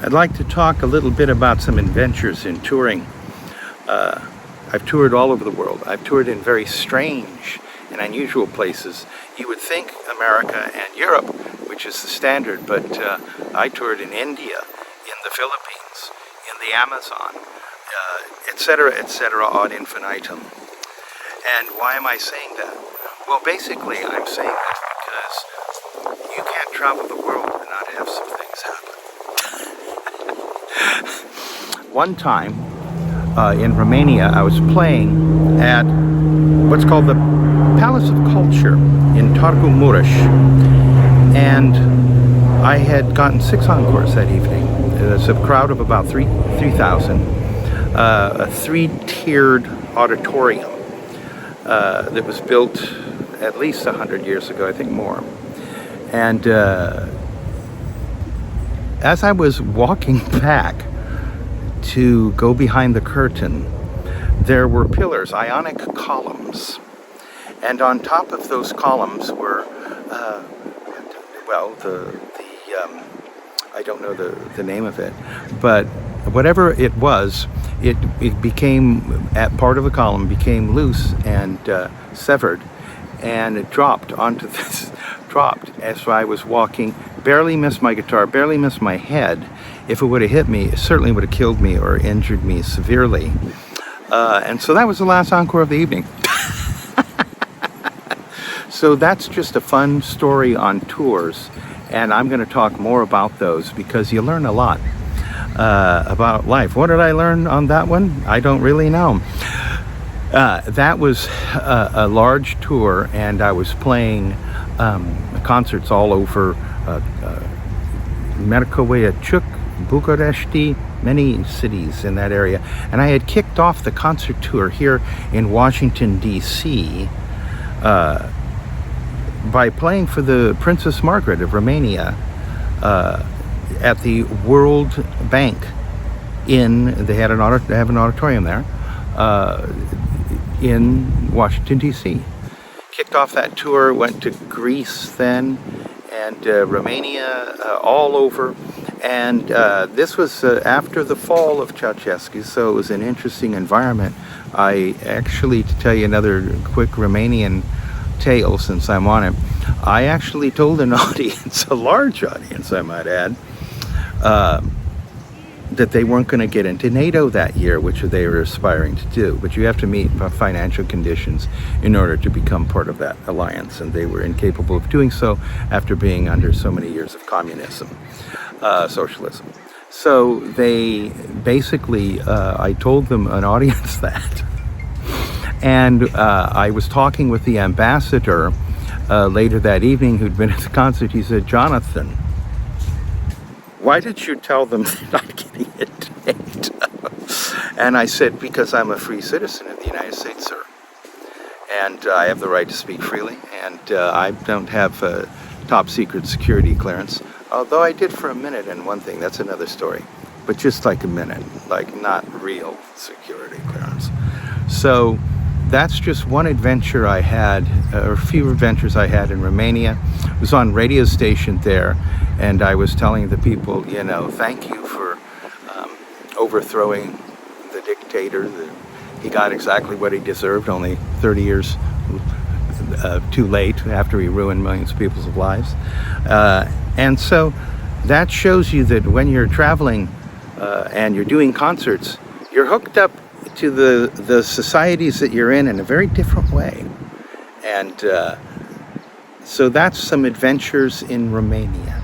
I'd like to talk a little bit about some adventures in touring. I've toured all over the world. I've toured in very strange and unusual places. You would think America and Europe, which is the standard, but I toured in India, in the Philippines, in the Amazon, etc., ad infinitum. And why am I saying that? Well, basically, I'm saying that because you can't travel the world and not have some things happen. One time in Romania, I was playing at what's called the Palace of Culture in Târgu Mureș, and I had gotten 6 encores that evening. It's a crowd of about 3,000, a 3-tiered auditorium that was built at least 100 years ago, I think more. And as I was walking back to go behind the curtain, there were pillars, ionic columns. And on top of those columns were, I don't know the name of it, but whatever it was, it became, at part of the column became loose and severed, and it dropped onto this, as I was walking, barely missed my guitar, barely missed my head. If it would have hit me, it certainly would have killed me or injured me severely. And so that was the last encore of the evening. So that's just a fun story on tours, and I'm going to talk more about those because you learn a lot about life. What did I learn on that one? I don't really know. That was a large tour, and I was playing concerts all over Mércovia, Bucharest, many cities in that area. And I had kicked off the concert tour here in Washington, D.C. By playing for the Princess Margaret of Romania at the World Bank. They have an auditorium there in Washington, D.C. Kicked off that tour, went to Greece then, and Romania, all over. And this was after the fall of Ceausescu, so it was an interesting environment. I actually, to tell you another quick Romanian tale since I'm on it, I actually told an audience, a large audience I might add, that they weren't going to get into NATO that year, which they were aspiring to do. But you have to meet financial conditions in order to become part of that alliance, and they were incapable of doing so after being under so many years of communism, socialism. So they basically, I told them, an audience, that. And I was talking with the ambassador later that evening who'd been at the concert. He said, "Jonathan, why did you tell them they're not getting into NATO?" And I said, "Because I'm a free citizen of the United States, sir. And I have the right to speak freely, and I don't have a top secret security clearance. Although I did for a minute in one thing, that's another story. But just like a minute, like not real security clearance." So that's just one adventure I had, or a few adventures I had in Romania. I was on radio station there, and I was telling the people, thank you for overthrowing the dictator. He got exactly what he deserved, only 30 years too late after he ruined millions of people's lives. And so that shows you that when you're traveling and you're doing concerts, you're hooked up to the societies that you're in a very different way. And so that's some adventures in Romania.